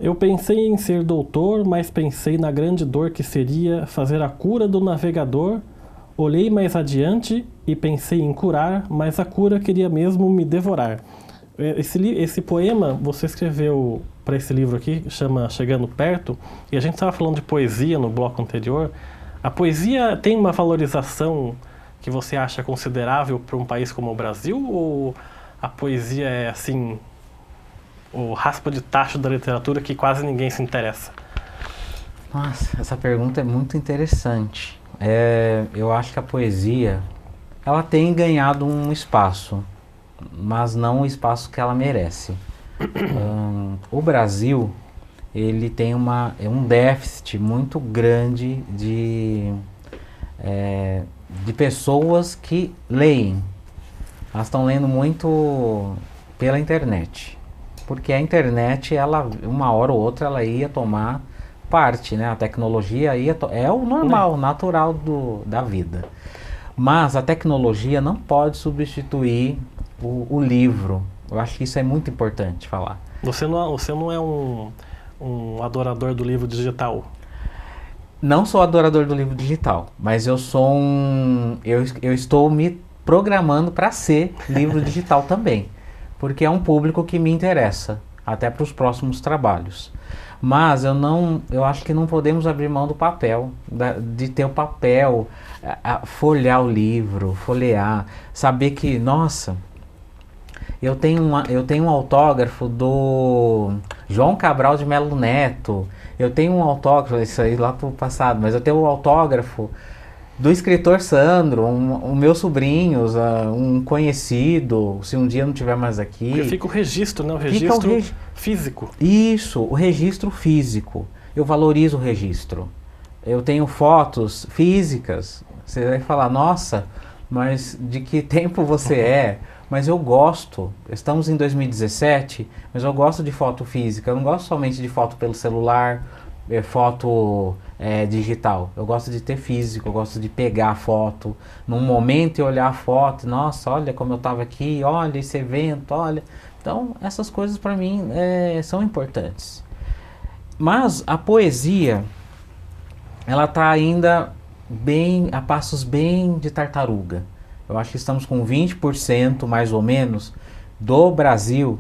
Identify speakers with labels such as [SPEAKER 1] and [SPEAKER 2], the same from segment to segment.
[SPEAKER 1] Eu pensei em ser doutor, mas pensei na grande dor que seria fazer a cura do navegador. Olhei mais adiante e pensei em curar, mas a cura queria mesmo me devorar. Esse poema você escreveu para esse livro aqui, chama Chegando Perto, e a gente estava falando de poesia no bloco anterior. A poesia tem uma valorização que você acha considerável para um país como o Brasil, ou a poesia é assim, o raspa de tacho da literatura que quase ninguém se interessa?
[SPEAKER 2] Nossa, essa pergunta é muito interessante. Eu acho que a poesia, ela tem ganhado um espaço, mas não o espaço que ela merece. O Brasil, ele tem um déficit muito grande de pessoas que leem. Elas estão lendo muito pela internet. Porque a internet, ela, uma hora ou outra, ela ia tomar parte, né? A tecnologia é o normal, natural da vida. Mas a tecnologia não pode substituir o livro. Eu acho que isso é muito importante falar.
[SPEAKER 1] Você não é um adorador do livro digital?
[SPEAKER 2] Não sou adorador do livro digital, mas eu sou eu estou me programando para ser livro digital também, porque é um público que me interessa, até para os próximos trabalhos. Mas eu acho que não podemos abrir mão do papel, de ter o papel, folhear o livro, folhear, saber que, nossa, eu tenho um autógrafo do João Cabral de Melo Neto, eu tenho um autógrafo, isso aí lá pro passado, mas eu tenho um autógrafo do escritor Sandro, um meus sobrinhos, um conhecido, se um dia não tiver mais aqui.
[SPEAKER 1] Porque fica o registro, né? O registro físico.
[SPEAKER 2] Isso, o registro físico. Eu valorizo o registro. Eu tenho fotos físicas. Você vai falar, nossa, mas de que tempo você é? Mas eu gosto. Estamos em 2017, mas eu gosto de foto física. Eu não gosto somente de foto pelo celular, foto digital. Eu gosto de ter físico, eu gosto de pegar a foto num momento e olhar a foto. Nossa, olha como eu estava aqui, olha esse evento, olha. Então, essas coisas para mim são importantes. Mas a poesia, ela está ainda a passos bem de tartaruga. Eu acho que estamos com 20% mais ou menos do Brasil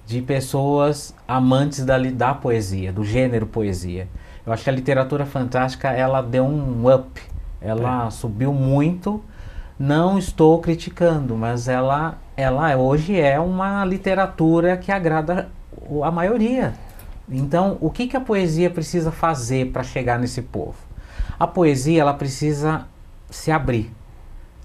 [SPEAKER 2] de pessoas amantes da poesia, do gênero poesia. Eu acho que a literatura fantástica, ela deu um up, ela subiu muito. Não estou criticando, mas ela hoje é uma literatura que agrada a maioria. Então, o que a poesia precisa fazer para chegar nesse povo? A poesia, ela precisa se abrir.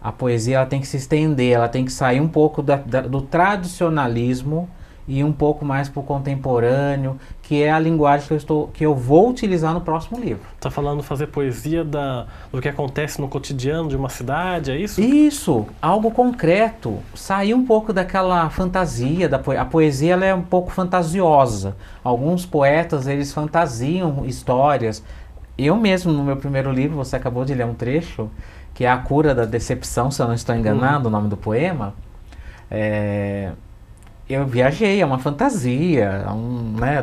[SPEAKER 2] A poesia, ela tem que se estender, ela tem que sair um pouco do tradicionalismo e um pouco mais para o contemporâneo, que é a linguagem que eu vou utilizar no próximo livro.
[SPEAKER 1] Está falando fazer poesia do que acontece no cotidiano de uma cidade, é isso?
[SPEAKER 2] Isso, algo concreto, sair um pouco daquela fantasia, a poesia ela é um pouco fantasiosa. Alguns poetas, eles fantasiam histórias. Eu mesmo, no meu primeiro livro, você acabou de ler um trecho, que é A Cura da Decepção, se eu não estou enganado, o nome do poema. Eu viajei, é uma fantasia,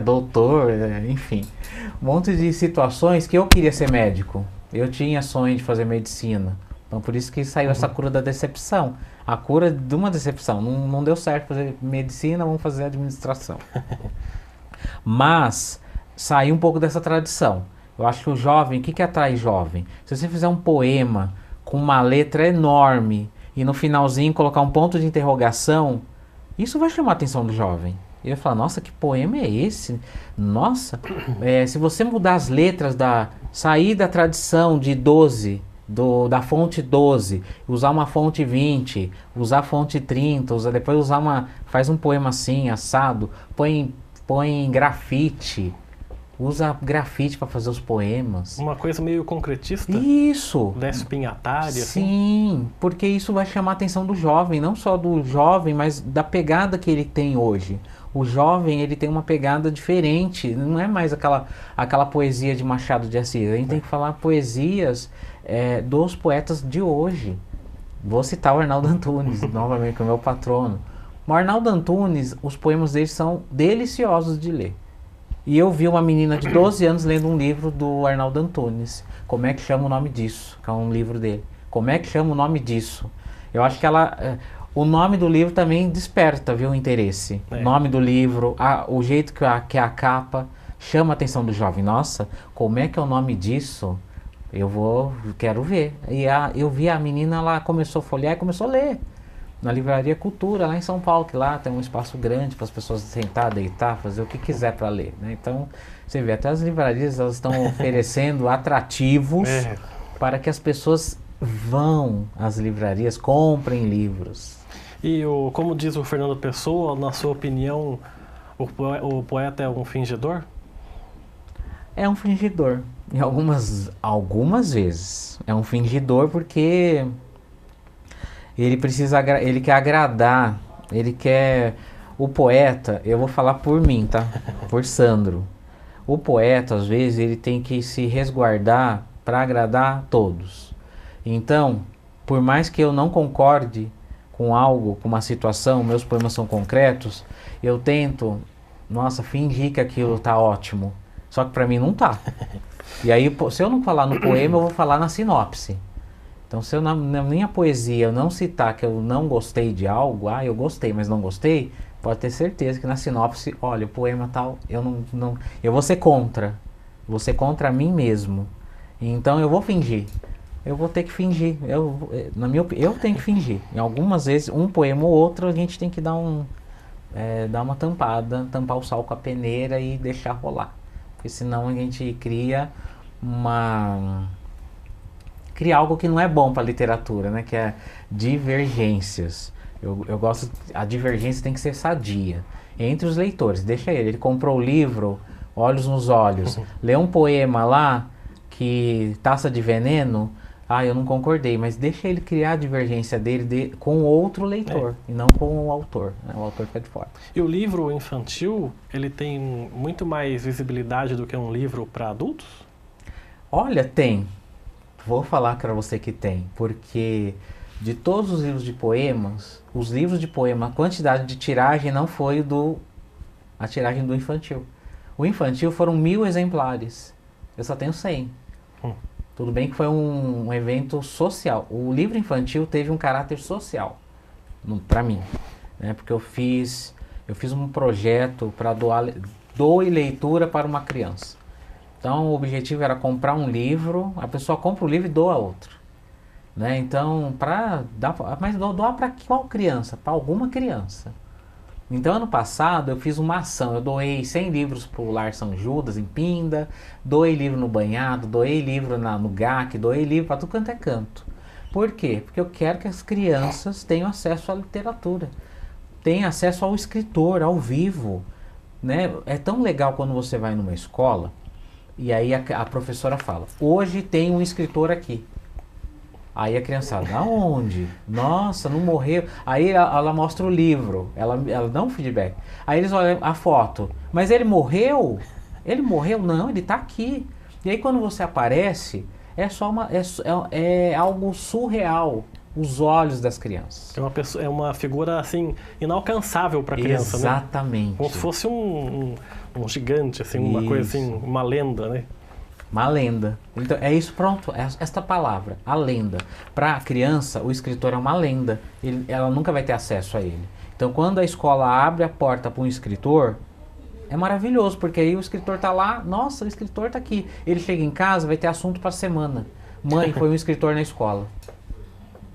[SPEAKER 2] doutor, enfim. Um monte de situações que eu queria ser médico. Eu tinha sonho de fazer medicina. Então por isso que saiu essa cura da decepção. A cura de uma decepção. Não deu certo fazer medicina, vamos fazer administração. Mas saiu um pouco dessa tradição. Eu acho que o jovem, o que atrai jovem? Se você fizer um poema com uma letra enorme e no finalzinho colocar um ponto de interrogação, isso vai chamar a atenção do jovem. Ele vai falar, nossa, que poema é esse? Nossa, se você mudar as letras, sair da tradição de 12, da fonte 12, usar uma fonte 20, usar a fonte 30, depois faz um poema assim, assado, põe grafite, usa grafite para fazer os poemas.
[SPEAKER 1] Uma coisa meio concretista?
[SPEAKER 2] Isso!
[SPEAKER 1] Verso pinhatária?
[SPEAKER 2] Sim, assim. Porque isso vai chamar a atenção do jovem, não só do jovem, mas da pegada que ele tem hoje. O jovem, ele tem uma pegada diferente, não é mais aquela poesia de Machado de Assis. A gente tem que falar poesias dos poetas de hoje. Vou citar o Arnaldo Antunes, novamente, que é o meu patrono. O Arnaldo Antunes, os poemas dele são deliciosos de ler. E eu vi uma menina de 12 anos lendo um livro do Arnaldo Antunes. Como é que chama o nome disso? Que é um livro dele. Como é que chama o nome disso? Eu acho que o nome do livro também desperta, viu, o interesse. O nome do livro, o jeito que é a capa, chama a atenção do jovem. Nossa, como é que é o nome disso? Quero ver. E eu vi a menina, ela começou a folhear e começou a ler. Na Livraria Cultura, lá em São Paulo, que lá tem um espaço grande para as pessoas sentar, deitar, fazer o que quiser para ler, né? Então, você vê, até as livrarias, elas estão oferecendo atrativos para que as pessoas vão às livrarias, comprem livros.
[SPEAKER 1] E como diz o Fernando Pessoa, na sua opinião, o poeta é um fingidor?
[SPEAKER 2] É um fingidor. Em algumas vezes. É um fingidor porque ele quer agradar, o poeta, eu vou falar por mim, tá? Por Sandro. O poeta, às vezes, ele tem que se resguardar para agradar todos. Então, por mais que eu não concorde com algo, com uma situação, meus poemas são concretos, eu tento, fingir que aquilo tá ótimo. Só que para mim não tá. E aí, se eu não falar no poema, eu vou falar na sinopse. Então, se eu na minha poesia eu não citar que eu não gostei de algo, eu gostei, mas não gostei, pode ter certeza que na sinopse, olha, o poema tal, eu vou ser contra. Vou ser contra mim mesmo. Então, eu vou fingir. Eu vou ter que fingir. Eu tenho que fingir. Em algumas vezes, um poema ou outro, a gente tem que dar uma tampada, tampar o sal com a peneira e deixar rolar. Porque senão a gente cria algo que não é bom para a literatura, né? Que é divergências. Eu gosto, a divergência tem que ser sadia entre os leitores. Deixa ele comprou o livro, Olhos nos Olhos, lê um poema lá que Taça de Veneno, eu não concordei, mas deixa ele criar a divergência dele com outro leitor e não com o autor, né? O autor fica de fora.
[SPEAKER 1] E o livro infantil, ele tem muito mais visibilidade do que um livro para adultos?
[SPEAKER 2] Olha, tem. Vou falar para você que tem, porque de todos os livros de poemas, os livros de poema, a quantidade de tiragem não foi a tiragem do infantil. O infantil foram 1000 exemplares. Eu só tenho 100. Tudo bem que foi um evento social. O livro infantil teve um caráter social, para mim, né? Porque eu fiz um projeto para doe leitura para uma criança. Então, o objetivo era comprar um livro, a pessoa compra o livro e doa outro, né? Então, mas doar para qual criança? Para alguma criança. Então, ano passado, eu fiz uma ação. Eu doei 100 livros para o Lar São Judas, em Pinda. Doei livro no Banhado, doei livro no GAC, doei livro para tudo quanto é canto. Por quê? Porque eu quero que as crianças tenham acesso à literatura. Tenham acesso ao escritor, ao vivo, né? É tão legal quando você vai numa escola e aí a professora fala, hoje tem um escritor aqui. Aí a criançada, aonde? Nossa, não morreu. Aí ela mostra o livro, ela dá um feedback. Aí eles olham a foto, mas ele morreu? Ele morreu? Não, ele está aqui. E aí quando você aparece, é algo surreal, os olhos das crianças.
[SPEAKER 1] É uma figura assim, inalcançável para a criança,
[SPEAKER 2] exatamente.
[SPEAKER 1] Né? Como se fosse um gigante, assim, uma coisa assim, uma lenda, né?
[SPEAKER 2] Uma lenda. Então, é isso, pronto, esta palavra, a lenda. Para a criança, o escritor é uma lenda. Ela nunca vai ter acesso a ele. Então, quando a escola abre a porta para um escritor, é maravilhoso, porque aí o escritor está lá, nossa, o escritor está aqui. Ele chega em casa, vai ter assunto para a semana. Mãe, foi um escritor na escola.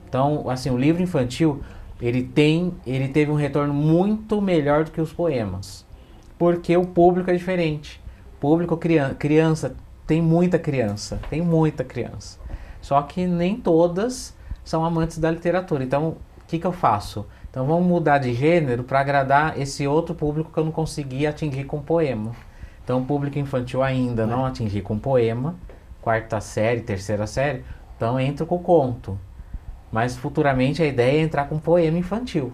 [SPEAKER 2] Então, assim, o livro infantil, ele teve um retorno muito melhor do que os poemas. Porque o público é diferente. Público criança. Tem muita criança. Só que nem todas são amantes da literatura. Então, o que eu faço? Então, vamos mudar de gênero para agradar esse outro público que eu não consegui atingir com poema. Então, o público infantil ainda não atingi com poema, 4ª série, 3ª série, então entro com conto. Mas futuramente a ideia é entrar com poema infantil.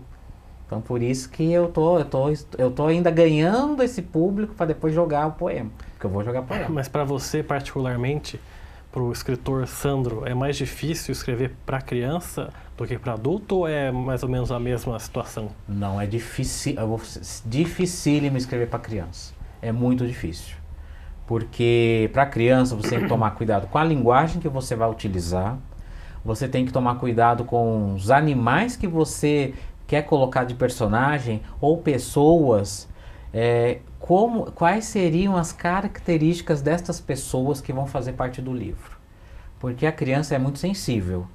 [SPEAKER 2] Então, por isso que eu tô ainda ganhando esse público para depois jogar o poema. Porque eu vou jogar poema.
[SPEAKER 1] Mas para você, particularmente, para o escritor Sandro, é mais difícil escrever para criança do que para adulto ou é mais ou menos a mesma situação?
[SPEAKER 2] Não, é difícil. Dificílimo escrever para criança. é muito difícil. Porque para criança você tem que tomar cuidado com a linguagem que você vai utilizar, você tem que tomar cuidado com os animais que você quer colocar de personagem ou pessoas, quais seriam as características destas pessoas que vão fazer parte do livro. Porque a criança é muito sensível.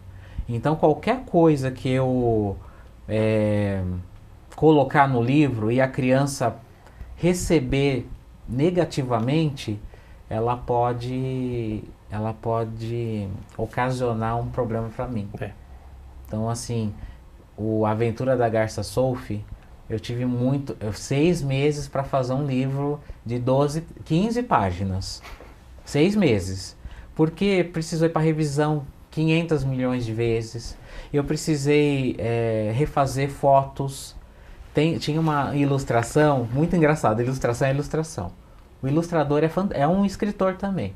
[SPEAKER 2] Então qualquer coisa que eu colocar no livro e a criança receber negativamente, ela pode ocasionar um problema para mim. Então, assim, a Aventura da Garça Sophie, eu tive 6 meses para fazer um livro de 15 páginas. 6 meses. Porque precisou ir para revisão 500 milhões de vezes. Eu precisei refazer fotos. Tinha uma ilustração, muito engraçada, ilustração é ilustração. O ilustrador é um escritor também.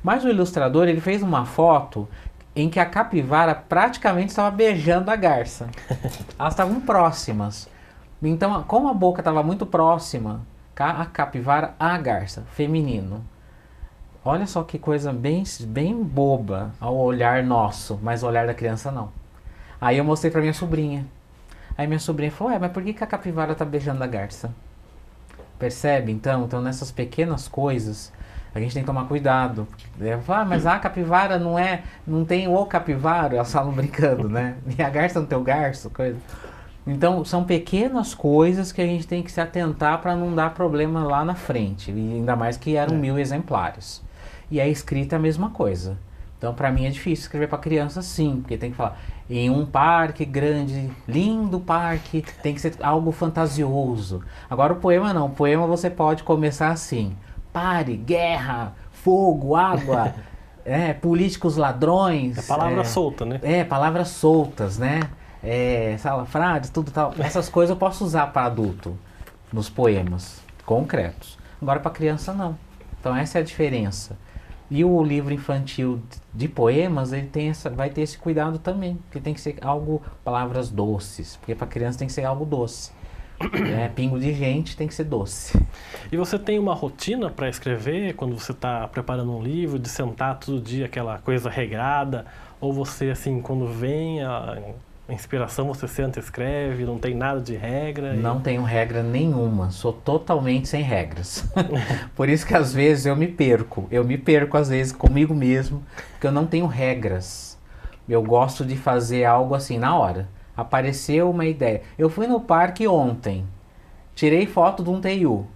[SPEAKER 2] Mas o ilustrador, ele fez uma foto em que a capivara praticamente estava beijando a garça. Elas estavam próximas. Então, como a boca estava muito próxima, a capivara, a garça, feminino. Olha só que coisa bem boba ao olhar nosso, mas o olhar da criança não. Aí eu mostrei para minha sobrinha. Aí minha sobrinha falou, mas por que a capivara está beijando a garça? Percebe? Então nessas pequenas coisas, a gente tem que tomar cuidado. Mas a capivara não tem o capivara, elas falam brincando, né? E a garça não tem o garço, coisa. Então, são pequenas coisas que a gente tem que se atentar para não dar problema lá na frente. E ainda mais que eram 1000 exemplares. E a escrita é a mesma coisa. Então, para mim é difícil escrever para criança, sim, porque tem que falar em um parque grande, lindo parque, tem que ser algo fantasioso. Agora o poema não, o poema você pode começar assim: pare, guerra, fogo, água, políticos ladrões.
[SPEAKER 1] É palavra solta, né?
[SPEAKER 2] Palavras soltas, né? Salafrases, tudo tal. Essas coisas eu posso usar para adulto, nos poemas concretos. Agora para criança não. Então essa é a diferença. E o livro infantil de poemas, ele vai ter esse cuidado também, porque tem que ser palavras doces, porque para criança tem que ser algo doce. Pingo de gente tem que ser doce.
[SPEAKER 1] E você tem uma rotina para escrever quando você está preparando um livro, de sentar todo dia aquela coisa regrada, ou você assim, quando vem a inspiração, você senta e escreve, não tem nada de regra?
[SPEAKER 2] Não tenho regra nenhuma, sou totalmente sem regras. Por isso que às vezes eu me perco às vezes comigo mesmo, porque eu não tenho regras. Eu gosto de fazer algo assim na hora. Apareceu uma ideia. Eu fui no parque ontem, tirei foto de um teiu,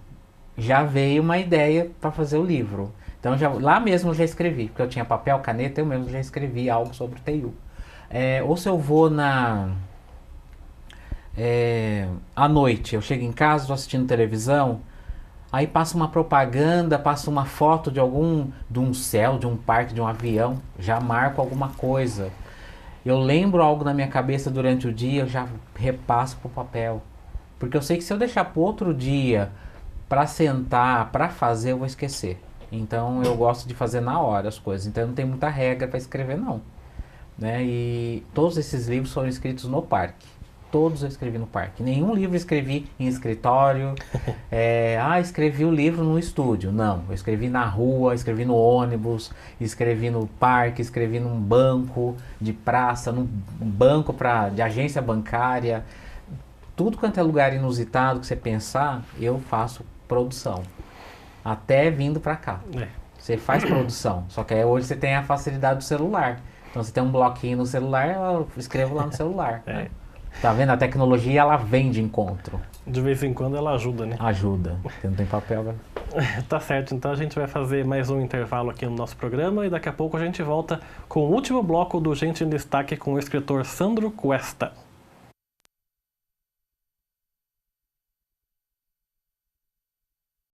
[SPEAKER 2] já veio uma ideia para fazer o livro. Então lá mesmo eu já escrevi, porque eu tinha papel, caneta, eu mesmo já escrevi algo sobre o teiu. Ou se eu vou à noite, eu chego em casa, estou assistindo televisão, aí passa uma propaganda, passa uma foto de um céu, de um parque, de um avião, já marco alguma coisa. Eu lembro algo na minha cabeça durante o dia, eu já repasso para o papel. Porque eu sei que se eu deixar para outro dia, para sentar, para fazer, eu vou esquecer. Então eu gosto de fazer na hora as coisas, então não tem muita regra para escrever não. E todos esses livros foram escritos no parque. Todos eu escrevi no parque. Nenhum livro eu escrevi em escritório. Escrevi o livro no estúdio. Não, eu escrevi na rua, escrevi no ônibus, escrevi no parque, escrevi num banco de praça, num banco de agência bancária. Tudo quanto é lugar inusitado que você pensar, eu faço produção. Até vindo para cá. Você faz produção. Só que aí hoje você tem a facilidade do celular. Então você tem um bloquinho no celular, eu escrevo lá no celular. Tá vendo? A tecnologia, ela vem de encontro.
[SPEAKER 1] De vez em quando ela ajuda, né?
[SPEAKER 2] Ajuda, porque não tem papel.
[SPEAKER 1] Tá certo, então a gente vai fazer mais um intervalo aqui no nosso programa e daqui a pouco a gente volta com o último bloco do Gente em Destaque com o escritor Sandro Cuesta.